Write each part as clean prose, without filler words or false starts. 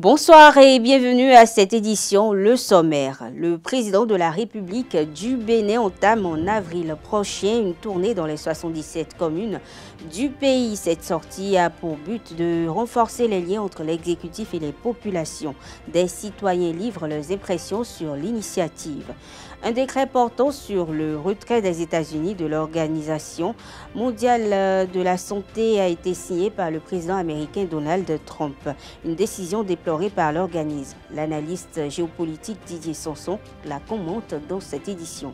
Bonsoir et bienvenue à cette édition, le sommaire. Le président de la République du Bénin entame en avril prochain une tournée dans les 77 communes du pays. Cette sortie a pour but de renforcer les liens entre l'exécutif et les populations. Des citoyens livrent leurs impressions sur l'initiative. Un décret portant sur le retrait des États-Unis de l'Organisation mondiale de la santé a été signé par le président américain Donald Trump. Une décision déplorée par l'organisme. L'analyste géopolitique Didier Sanson la commente dans cette édition.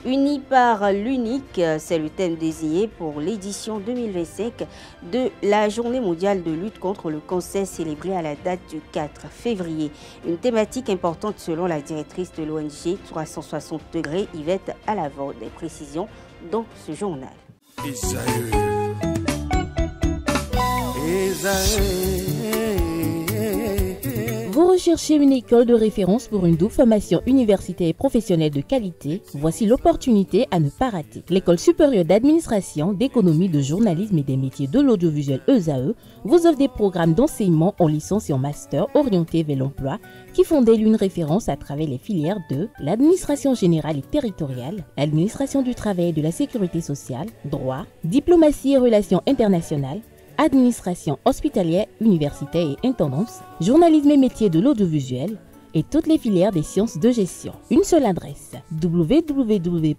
Unis par l'unique, c'est le thème désigné pour l'édition 2025 de la Journée mondiale de lutte contre le cancer célébrée à la date du 4 février. Une thématique importante selon la directrice de l'ONG 360 degrés, Yvette Alavorde. Des précisions dans ce journal. Vous recherchez une école de référence pour une double formation universitaire et professionnelle de qualité? Voici l'opportunité à ne pas rater. L'École supérieure d'administration, d'économie, de journalisme et des métiers de l'audiovisuel ESAE vous offre des programmes d'enseignement en licence et en master orientés vers l'emploi qui font d'elle une référence à travers les filières de l'administration générale et territoriale, l'administration du travail et de la sécurité sociale, droit, diplomatie et relations internationales, administration hospitalière, universitaire et intendance, journalisme et métiers de l'audiovisuel et toutes les filières des sciences de gestion. Une seule adresse, www.esae.bj.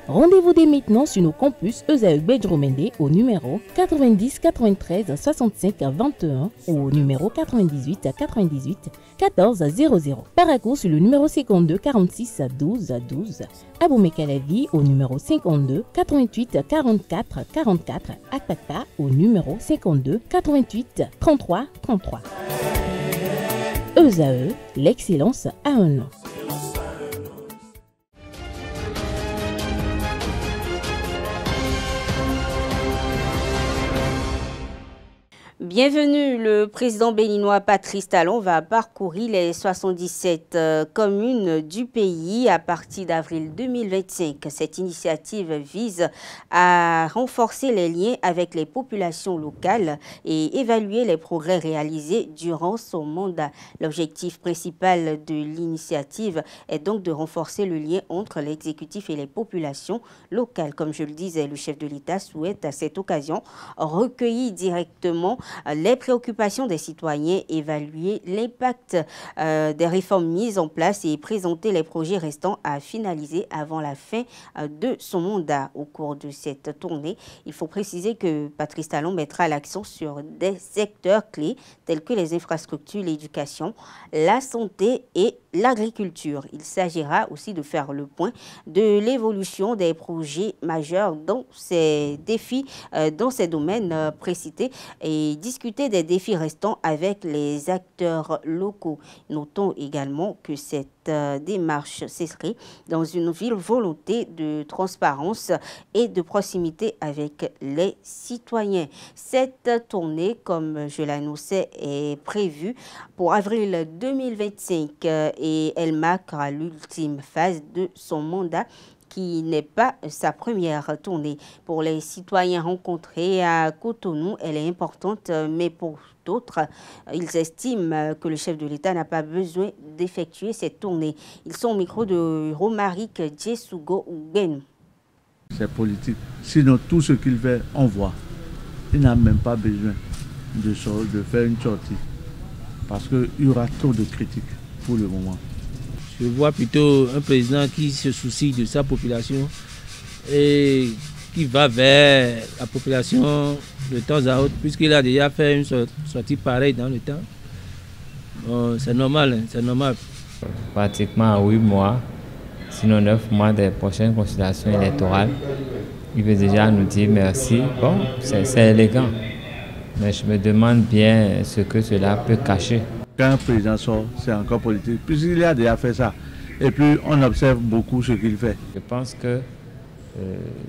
Rendez-vous dès maintenant sur nos campus ESAE Bedjromende au numéro 90 93 65 21 ou au numéro 98 98 14 00. Paracourt sur le numéro 52 46 12 12. Aboumé-Calavi au numéro 52 88 44 44. Akpata au numéro 52 88 33 33. ESAE, l'excellence à un nom. Bienvenue, le président béninois Patrice Talon va parcourir les 77 communes du pays à partir d'avril 2025. Cette initiative vise à renforcer les liens avec les populations locales et évaluer les progrès réalisés durant son mandat. L'objectif principal de l'initiative est donc de renforcer le lien entre l'exécutif et les populations locales. Comme je le disais, le chef de l'État souhaite à cette occasion recueillir directement les préoccupations des citoyens, évaluer l'impact des réformes mises en place et présenter les projets restants à finaliser avant la fin de son mandat. Au cours de cette tournée, il faut préciser que Patrice Talon mettra l'accent sur des secteurs clés tels que les infrastructures, l'éducation, la santé et l'agriculture. Il s'agira aussi de faire le point de l'évolution des projets majeurs dans ces défis, dans ces domaines précités et discuter des défis restants avec les acteurs locaux. Notons également que cette démarche s'inscrit dans une vive volonté de transparence et de proximité avec les citoyens. Cette tournée, comme je l'annonçais, est prévue pour avril 2025 et elle marquera l'ultime phase de son mandat qui n'est pas sa première tournée. Pour les citoyens rencontrés à Cotonou, elle est importante, mais pour d'autres, ils estiment que le chef de l'État n'a pas besoin d'effectuer cette tournée. Ils sont au micro de Romaric Djesougo Ougben. C'est politique. Sinon, tout ce qu'il fait, on voit. Il n'a même pas besoin de faire une sortie. Parce qu'il y aura trop de critiques pour le moment. Je vois plutôt un président qui se soucie de sa population et qui va vers la population de temps à autre, puisqu'il a déjà fait une sortie pareille dans le temps. Bon, c'est normal, c'est normal. Pratiquement à 8 mois, sinon 9 mois des prochaines consultations électorales, il veut déjà nous dire merci. Bon, c'est élégant, mais je me demande bien ce que cela peut cacher. Quand un président sort, c'est encore politique, puisqu'il a déjà fait ça. Et puis, on observe beaucoup ce qu'il fait. Je pense que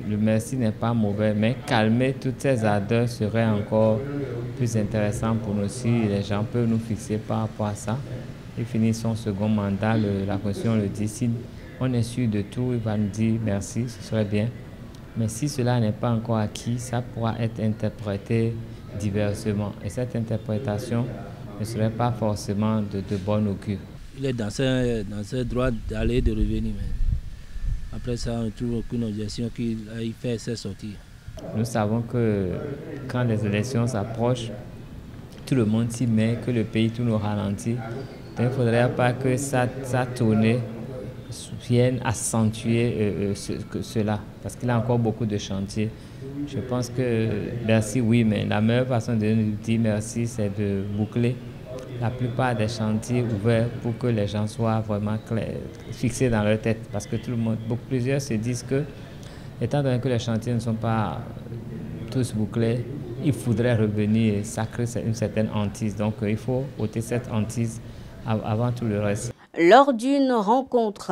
le merci n'est pas mauvais, mais calmer toutes ces ardeurs serait encore plus intéressant pour nous si les gens peuvent nous fixer par rapport à ça. Il finit son second mandat, la Constitution le dit, si on est sûr de tout, il va nous dire merci, ce serait bien. Mais si cela n'est pas encore acquis, ça pourra être interprété diversement. Et cette interprétation ne serait pas forcément de bon augure. Il est dans ses droits d'aller et de revenir. Mais après ça, on ne trouve aucune objection qu'il aille faire ses sorties. Nous savons que quand les élections s'approchent, tout le monde s'y met, que le pays tourne au ralenti. Donc il ne faudrait pas que sa tournée vienne accentuer cela, parce qu'il a encore beaucoup de chantiers. Je pense que merci, oui, mais la meilleure façon de nous dire merci, c'est de boucler la plupart des chantiers ouverts pour que les gens soient vraiment clairs, fixés dans leur tête. Parce que plusieurs se disent que, étant donné que les chantiers ne sont pas tous bouclés, il faudrait revenir et ça crée une certaine hantise. Donc il faut ôter cette hantise avant tout le reste. Lors d'une rencontre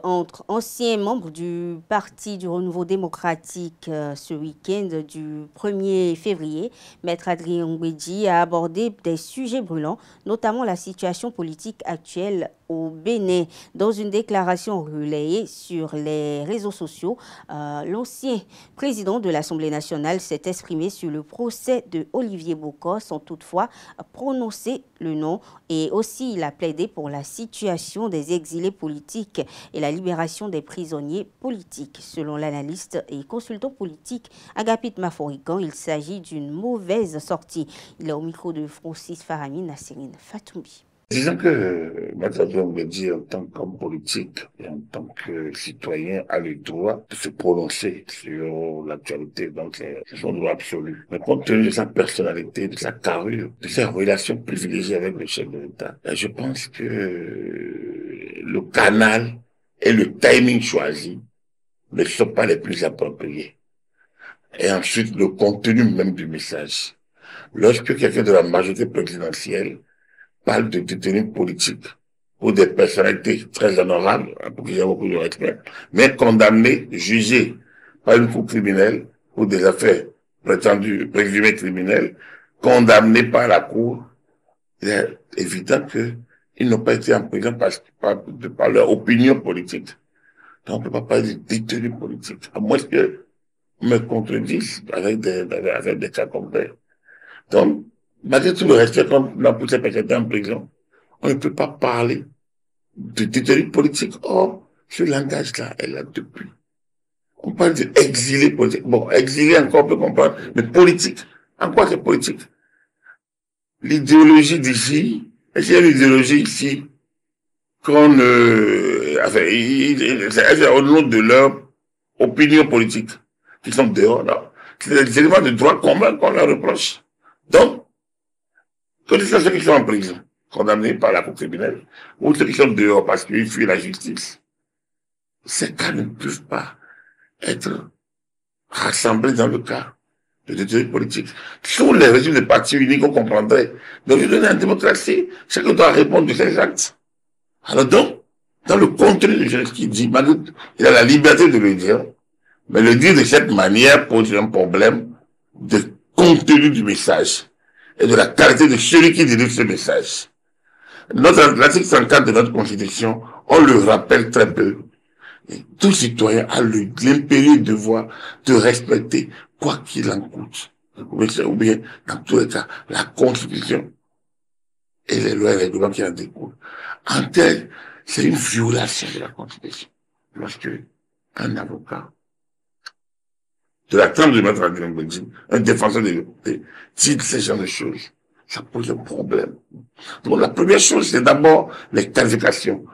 entre anciens membres du Parti du Renouveau démocratique ce week-end du 1er février, Maître Adrien Ngwedji a abordé des sujets brûlants, notamment la situation politique actuelle au Bénin. Dans une déclaration relayée sur les réseaux sociaux, l'ancien président de l'Assemblée nationale s'est exprimé sur le procès de Olivier Bokor sans toutefois prononcer le nom, et aussi il a plaidé pour la situation des exilés politiques et la libération des prisonniers politiques. Selon l'analyste et consultant politique Agapit Maforikan, il s'agit d'une mauvaise sortie. Il est au micro de Francis Farami Nassirine Fatoumbi. Disons que Maître Adrien Ngwedji, en tant qu'homme politique et en tant que citoyen, a le droit de se prononcer sur l'actualité. Donc, c'est son droit absolu. Mais compte tenu de sa personnalité, de sa carrure, de ses relations privilégiées avec le chef de l'État, je pense que le canal et le timing choisi ne sont pas les plus appropriés. Et ensuite, le contenu même du message. Lorsque quelqu'un de la majorité présidentielle parle de détenus politiques ou des personnalités très honorables, pour qui j'ai beaucoup de respect, mais condamnés, jugés par une cour criminelle pour des affaires prétendues, présumées criminelles, condamnés par la cour, il est évident qu'ils n'ont pas été en prison par leur opinion politique. Donc on ne peut pas parler de détenus politiques, à moins que on me contredise avec des cas concrets. Donc, malgré tout le respect qu'on a pour ces personnes en prison, on ne peut pas parler de détenus politiques. Or, ce langage-là est là depuis. On parle d'exilés politiques. Bon, exilé encore, on peut comprendre, mais politique. En quoi c'est politique? L'idéologie d'ici, est-ce qu'il y a une idéologie ici qu'on c'est au nom de leur opinion politique, qui sont dehors, là. C'est des éléments de droit commun qu'on leur reproche. Donc, que ce soit ceux qui sont en prison, condamnés par la cour criminelle, ou ceux qui sont dehors parce qu'ils fuient la justice, ces cas ne peuvent pas être rassemblés dans le cas de détenus politiques. Sous les régimes de partis uniques, on comprendrait. Donc, je donne en démocratie, chacun doit répondre de ses actes. Alors donc, dans le contenu de ce qu'il dit, il a la liberté de le dire, mais le dire de cette manière pose un problème de contenu du message et de la qualité de celui qui dirige ce message. L'article 104 de notre Constitution, on le rappelle très peu. Et tout citoyen a l'impérieux devoir de respecter quoi qu'il en coûte. Ou bien, dans tous les cas, la Constitution et les lois et règlements qui en découlent. En tel, c'est une violation de la Constitution. Lorsque un avocat de la trempe de Maître Adrien Ngwedji, un défenseur de liberté, dit ces genres de choses, ça pose un problème. Donc la première chose, c'est d'abord les qualifications.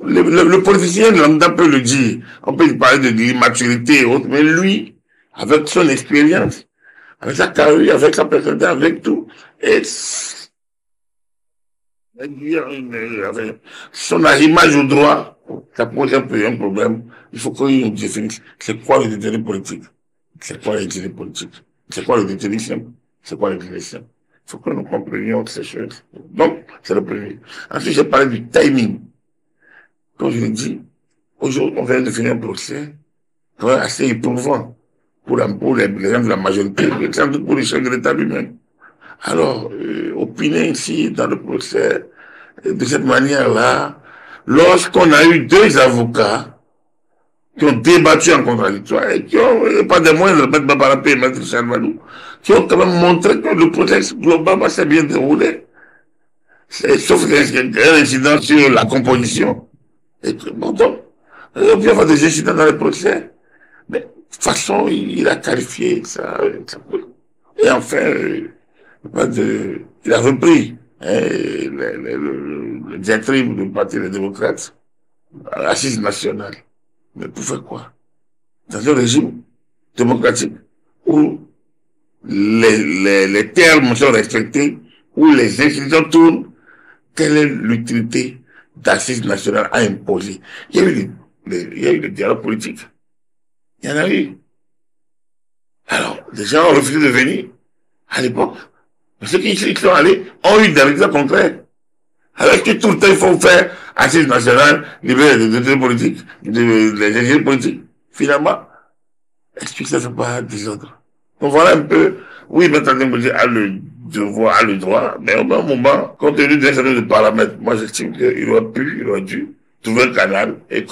Le politicien lambda peut le dire. On peut parler de l'immaturité et autres, mais lui, avec son expérience, avec sa carrière, avec sa personnalité, avec tout, et son arrimage au droit, ça pose un peu un problème. Il faut qu'on définisse c'est quoi le détenu politique. C'est quoi l'exilé politique? C'est quoi le détenu simple? C'est quoi l'exilé simple? Il faut que nous comprenions ces choses. Donc, c'est le premier. Ensuite, j'ai parlé du timing. Comme je l'ai dit, aujourd'hui, on vient de finir un procès assez éprouvant pour les gens de la majorité, et sans doute pour le chef de l'État lui-même. Alors, opiner ici, dans le procès, de cette manière-là, lorsqu'on a eu deux avocats qui ont débattu en contradictoire et qui ont, pas des moyens de mettre Babarapé et Maître Charles Malou, qui ont quand même montré que le procès globalement s'est bien déroulé. Sauf un incident sur la composition. Et bon, donc, il y a des incidents dans les procès. Mais de toute façon, il a qualifié ça. Et enfin, il a repris le diatribe du Parti des démocrates à l'assise nationale. Mais pour faire quoi? Dans un régime démocratique où les termes sont respectés, où les institutions tournent, quelle est l'utilité d'assises nationales à imposer? Il y a eu des dialogues politiques. Il y en a eu. Alors, les gens ont refusé de venir à l'époque. Ceux qui sont allés ont eu des résultats concrets. Alors que tout le temps, il faut faire assises nationales, libérer les détenus politiques, les exilés politiques. Finalement, est-ce que ça ne fait pas désordre? Donc voilà un peu, oui, maintenant, a le devoir, a le droit, mais au même moment, compte tenu d'un certain nombre de paramètres, moi j'estime qu'il aurait dû trouver un canal et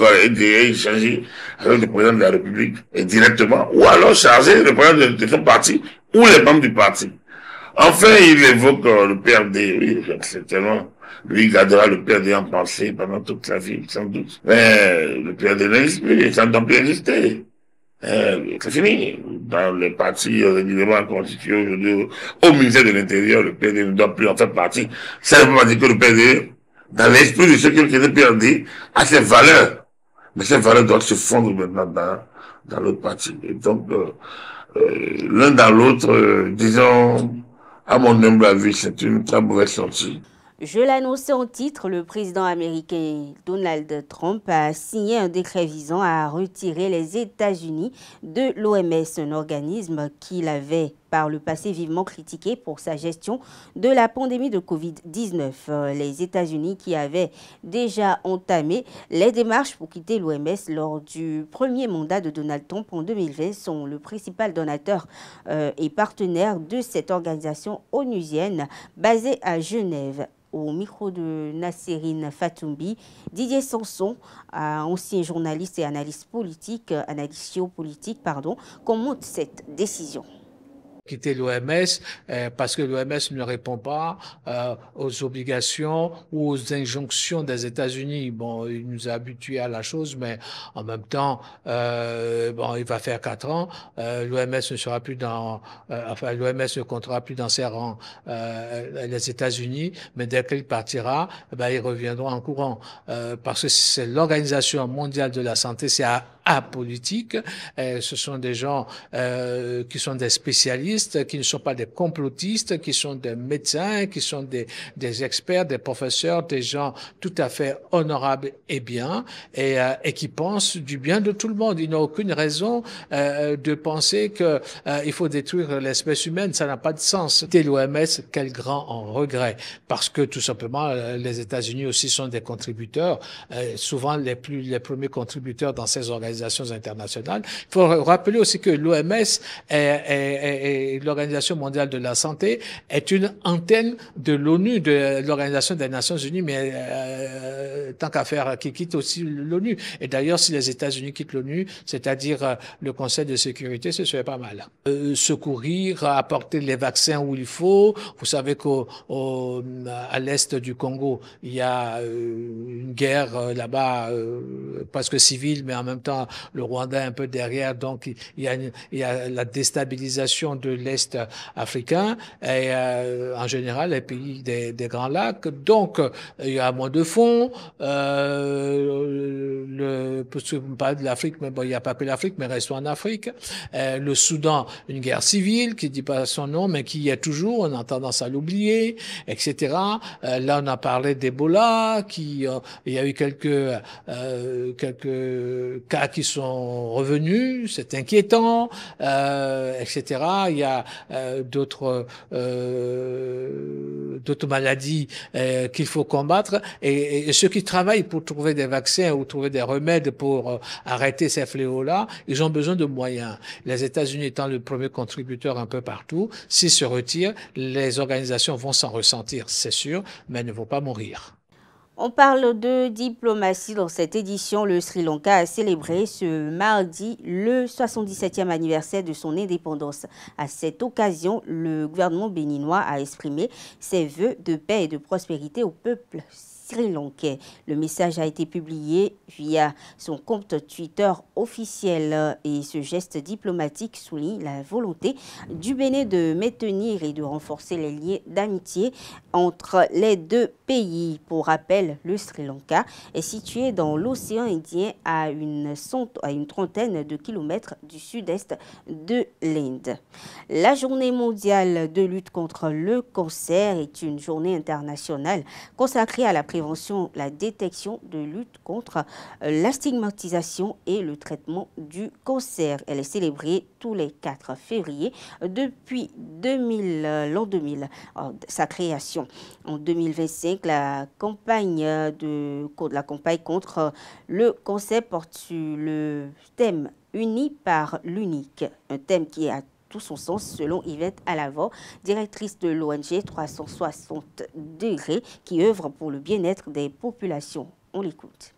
échanger avec le président de la République et directement, ou alors charger le président de son parti ou les membres du parti. Enfin, il évoque le PRD, oui, certainement. Lui, il gardera le PRD en pensée pendant toute sa vie, sans doute. Mais le PRD n'existe plus, ça ne doit plus exister. C'est fini. Dans les partis régulièrement constitués aujourd'hui au ministère de l'Intérieur, le PRD ne doit plus en faire partie. Ça ne veut pas dire que le PRD, dans l'esprit de ceux qui ont le PRD, a ses valeurs. Mais ces valeurs doivent se fondre maintenant dans l'autre parti. Et donc, l'un dans l'autre, disons, à mon humble avis, c'est une très mauvaise sortie. Je l'annonçais en titre, le président américain Donald Trump a signé un décret visant à retirer les États-Unis de l'OMS, un organisme qu'il avait par le passé vivement critiqué pour sa gestion de la pandémie de Covid-19. Les États-Unis qui avaient déjà entamé les démarches pour quitter l'OMS lors du premier mandat de Donald Trump en 2020 sont le principal donateur et partenaire de cette organisation onusienne basée à Genève. Au micro de Nassérine Fatoumbi, Didier Sanson, ancien journaliste et analyste géopolitique, commente cette décision. Quitter l'OMS parce que l'OMS ne répond pas aux obligations ou aux injonctions des États-Unis. Bon, il nous a habitués à la chose, mais en même temps, il va faire 4 ans. L'OMS ne sera plus l'OMS ne comptera plus dans ses rangs les États-Unis, mais dès qu'il partira, ils reviendront en courant parce que c'est l'Organisation mondiale de la santé, c'est apolitique. Ce sont des gens qui sont des spécialistes, qui ne sont pas des complotistes, qui sont des médecins, qui sont des experts, des professeurs, des gens tout à fait honorables et bien, et qui pensent du bien de tout le monde. Ils n'ont aucune raison de penser que il faut détruire l'espèce humaine. Ça n'a pas de sens. Et l'OMS, quel grand en regret, parce que tout simplement les États-Unis aussi sont des contributeurs, souvent les premiers contributeurs dans ces organisations internationales. Il faut rappeler aussi que l'OMS et l'Organisation mondiale de la santé est une antenne de l'ONU, de l'Organisation des Nations Unies, mais tant qu'à faire, qui quitte aussi l'ONU. Et d'ailleurs, si les États-Unis quittent l'ONU, c'est-à-dire le Conseil de sécurité, ce serait pas mal. Secourir, apporter les vaccins où il faut. Vous savez qu'à l'est du Congo, il y a une guerre là-bas, presque civile, mais en même temps, le Rwanda est un peu derrière, donc il y a la déstabilisation de l'Est africain et en général les pays des Grands Lacs. Donc il y a moins de fonds. Parce que vous me parlez de l'Afrique, mais bon, il n'y a pas que l'Afrique, mais restons en Afrique. Le Soudan, une guerre civile qui ne dit pas son nom, mais qui y est toujours, on a tendance à l'oublier, etc. Là, on a parlé d'Ebola, il y a eu quelques cas qui sont revenus, c'est inquiétant, etc. Il y a d'autres maladies qu'il faut combattre, et ceux qui travaillent pour trouver des vaccins ou trouver des remèdes pour arrêter ces fléaux-là, ils ont besoin de moyens. Les États-Unis étant le premier contributeur un peu partout, s'ils se retirent, les organisations vont s'en ressentir, c'est sûr, mais elles ne vont pas mourir. On parle de diplomatie dans cette édition. Le Sri Lanka a célébré ce mardi le 77e anniversaire de son indépendance. À cette occasion, le gouvernement béninois a exprimé ses vœux de paix et de prospérité au peuple sri-lankais. Le message a été publié via son compte Twitter officiel et ce geste diplomatique souligne la volonté du Bénin de maintenir et de renforcer les liens d'amitié entre les deux pays. Pour rappel, le Sri Lanka est situé dans l'océan Indien à une trentaine de kilomètres du sud-est de l'Inde. La journée mondiale de lutte contre le cancer est une journée internationale consacrée à la prévention, la détection, de lutte contre la stigmatisation et le traitement du cancer. Elle est célébrée tous les 4 février depuis l'an 2000, sa création. En 2025, la campagne contre le cancer porte sur le thème « Unis par l'unique », un thème qui a tout son sens selon Yvette Alavor, directrice de l'ONG 360 degrés qui œuvre pour le bien-être des populations. On l'écoute.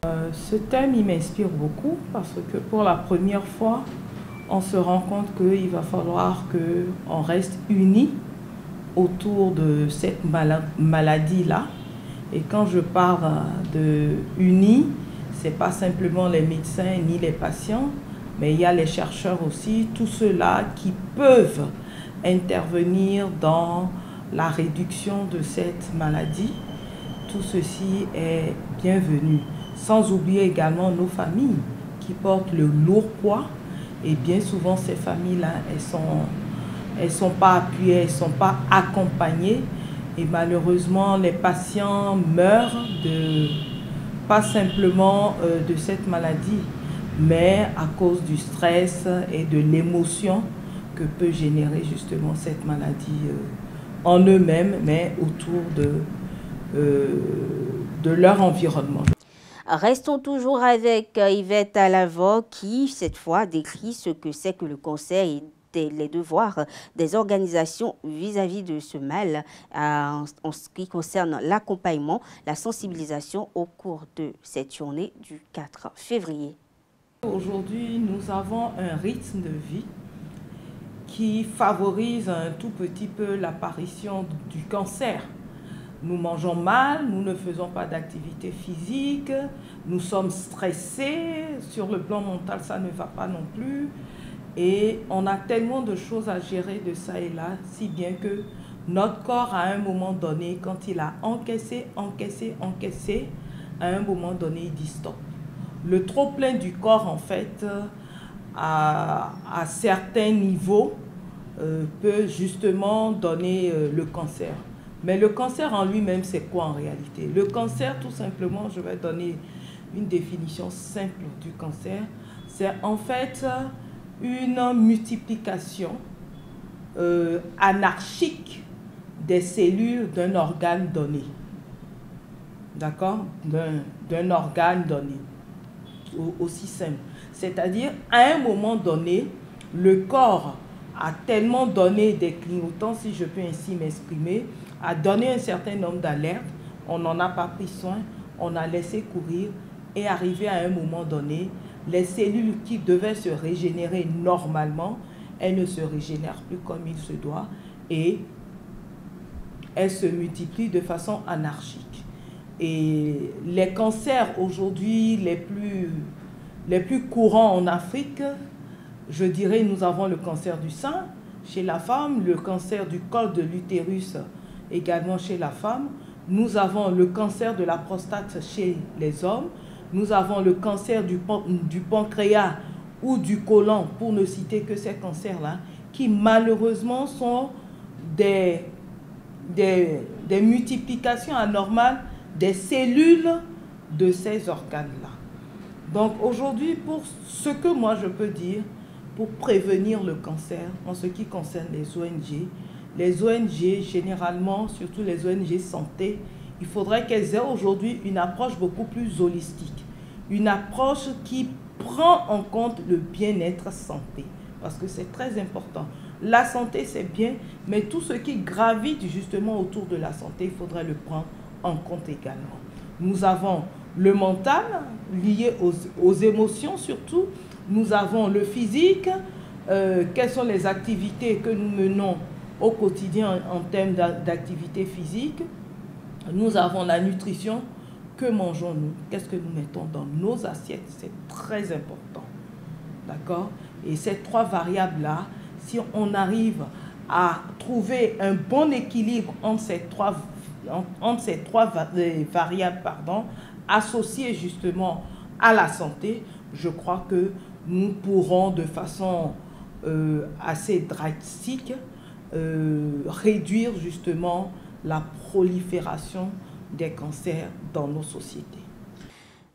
Ce thème, il m'inspire beaucoup parce que pour la première fois, on se rend compte qu'il va falloir qu'on reste unis autour de cette maladie-là. Et quand je parle de unis, ce n'est pas simplement les médecins ni les patients, mais il y a les chercheurs aussi, tous ceux-là qui peuvent intervenir dans la réduction de cette maladie. Tout ceci est bienvenu. Sans oublier également nos familles qui portent le lourd poids. Et bien souvent, ces familles-là, elles sont pas appuyées, elles ne sont pas accompagnées. Et malheureusement, les patients meurent pas simplement de cette maladie, mais à cause du stress et de l'émotion que peut générer justement cette maladie en eux-mêmes, mais autour de leur environnement. Restons toujours avec Yvette Alavor qui, cette fois, décrit ce que c'est que le cancer et les devoirs des organisations vis-à-vis de ce mal en ce qui concerne l'accompagnement, la sensibilisation au cours de cette journée du 4 février. Aujourd'hui, nous avons un rythme de vie qui favorise un tout petit peu l'apparition du cancer. Nous mangeons mal, nous ne faisons pas d'activité physique, nous sommes stressés, sur le plan mental ça ne va pas non plus. Et on a tellement de choses à gérer de ça et là, si bien que notre corps, à un moment donné, quand il a encaissé, à un moment donné, il dit stop. Le trop-plein du corps, en fait, à certains niveaux, peut justement donner le cancer. Mais le cancer en lui-même, c'est quoi en réalité? Le cancer, tout simplement, je vais donner une définition simple du cancer. C'est en fait une multiplication anarchique des cellules d'un organe donné. D'accord? D'un organe donné. Aussi simple. C'est-à-dire, à un moment donné, le corps a tellement donné des clignotants, si je peux ainsi m'exprimer, a donné un certain nombre d'alertes, on n'en a pas pris soin, on a laissé courir et arrivé à un moment donné, les cellules qui devaient se régénérer normalement, elles ne se régénèrent plus comme il se doit et elles se multiplient de façon anarchique. Et les cancers aujourd'hui les plus courants en Afrique, je dirais nous avons le cancer du sein chez la femme, le cancer du col de l'utérus également chez la femme, nous avons le cancer de la prostate chez les hommes, nous avons le cancer du pancréas ou du côlon, pour ne citer que ces cancers-là, qui malheureusement sont des multiplications anormales des cellules de ces organes-là. Donc aujourd'hui, pour ce que moi je peux dire, pour prévenir le cancer, en ce qui concerne les ONG généralement, surtout les ONG santé, il faudrait qu'elles aient aujourd'hui une approche beaucoup plus holistique, une approche qui prend en compte le bien-être santé, parce que c'est très important. La santé, c'est bien, mais tout ce qui gravite justement autour de la santé, il faudrait le prendre en compte également. Nous avons le mental, lié aux émotions surtout. Nous avons le physique, quelles sont les activités que nous menons au quotidien en termes d'activité physique. Nous avons la nutrition. Que mangeons-nous? Qu'est-ce que nous mettons dans nos assiettes? C'est très important. D'accord? Et ces trois variables-là, si on arrive à trouver un bon équilibre entre ces trois variables, associées justement à la santé, je crois que nous pourrons de façon assez drastique réduire justement la prolifération des cancers dans nos sociétés.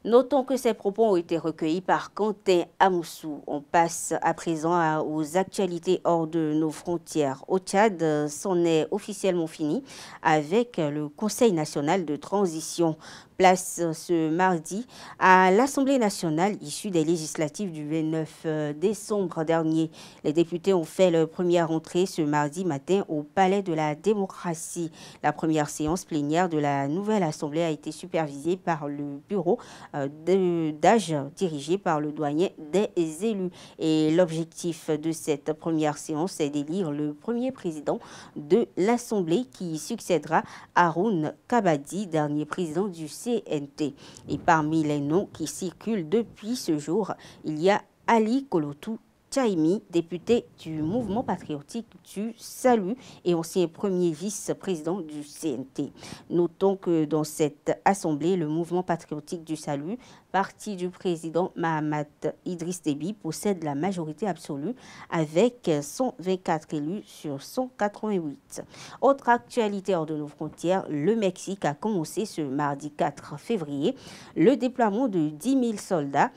Notons que ces propos ont été recueillis par Quentin Amoussou. On passe à présent aux actualités hors de nos frontières. Au Tchad, c'en est officiellement fini avec le Conseil national de transition. Place ce mardi à l'Assemblée nationale issue des législatives du 29 décembre dernier. Les députés ont fait leur première entrée ce mardi matin au Palais de la démocratie. La première séance plénière de la nouvelle Assemblée a été supervisée par le bureau d'âge dirigé par le doyen des élus. Et l'objectif de cette première séance est d'élire le premier président de l'Assemblée qui succédera à Haroun Kabadi, dernier président du CNT. Et parmi les noms qui circulent depuis ce jour, il y a Ali Kolotou Tchaimi, député du mouvement patriotique du Salut et ancien premier vice-président du CNT. Notons que dans cette assemblée, le mouvement patriotique du Salut, parti du président Mahamat Idriss Déby, possède la majorité absolue avec 124 élus sur 188. Autre actualité hors de nos frontières, le Mexique a commencé ce mardi 4 février le déploiement de 10 000 soldats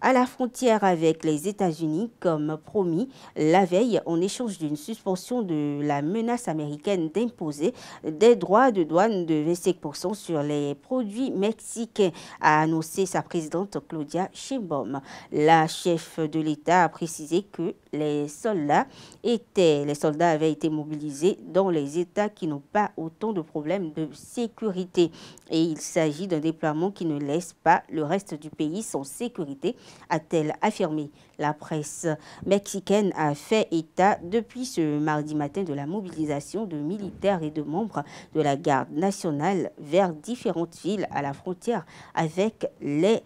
à la frontière avec les États-Unis, comme promis la veille, en échange d'une suspension de la menace américaine d'imposer des droits de douane de 25% sur les produits mexicains, a annoncé sa présidente Claudia Sheinbaum. La chef de l'État a précisé que les soldats avaient été mobilisés dans les États qui n'ont pas autant de problèmes de sécurité. Et il s'agit d'un déploiement qui ne laisse pas le reste du pays sans sécurité, a-t-elle affirmé. La presse mexicaine a fait état depuis ce mardi matin de la mobilisation de militaires et de membres de la garde nationale vers différentes villes à la frontière avec les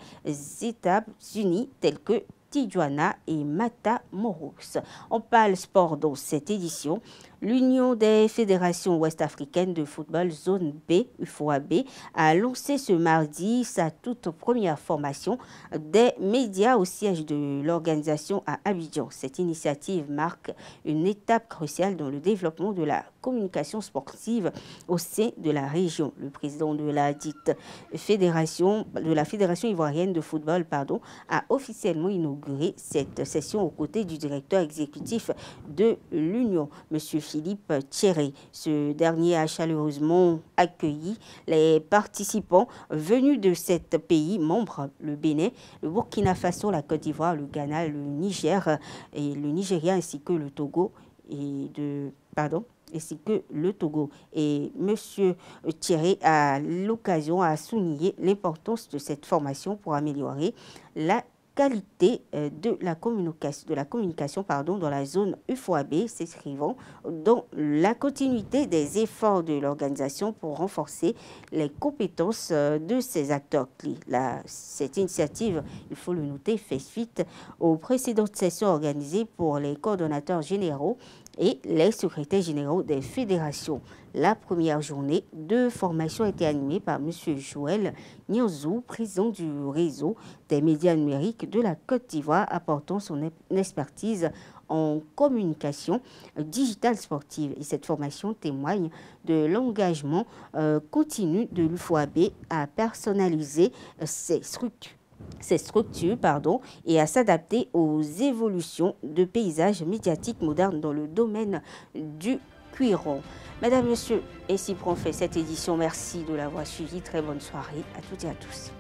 États-Unis tels que Tijuana et Matamoros. On parle sport dans cette édition. L'Union des fédérations ouest-africaines de football zone B, UFOAB, a lancé ce mardi sa toute première formation des médias au siège de l'organisation à Abidjan. Cette initiative marque une étape cruciale dans le développement de la communication sportive au sein de la région. Le président de la dite fédération ivoirienne de football, a officiellement inauguré cette session aux côtés du directeur exécutif de l'Union, M. Philippe Thierry. Ce dernier a chaleureusement accueilli les participants venus de 7 pays membres, le Bénin, le Burkina Faso, la Côte d'Ivoire, le Ghana, le Niger et le Nigeria ainsi que le Togo et M. Thierry a l'occasion à souligner l'importance de cette formation pour améliorer la qualité de la communication dans la zone UFOAB, s'inscrivant dans la continuité des efforts de l'organisation pour renforcer les compétences de ses acteurs clés. Cette initiative, il faut le noter, fait suite aux précédentes sessions organisées pour les coordonnateurs généraux et les secrétaires généraux des fédérations. La première journée de formation a été animée par M. Joël Nyonzou, président du réseau des médias numériques de la Côte d'Ivoire, apportant son expertise en communication digitale sportive. Et cette formation témoigne de l'engagement continu de l'UFOAB à personnaliser ses structures et à s'adapter aux évolutions de paysages médiatiques modernes dans le domaine du cuiron. Mesdames, Messieurs, ainsi prend fait cette édition. Merci de l'avoir suivi. Très bonne soirée à toutes et à tous.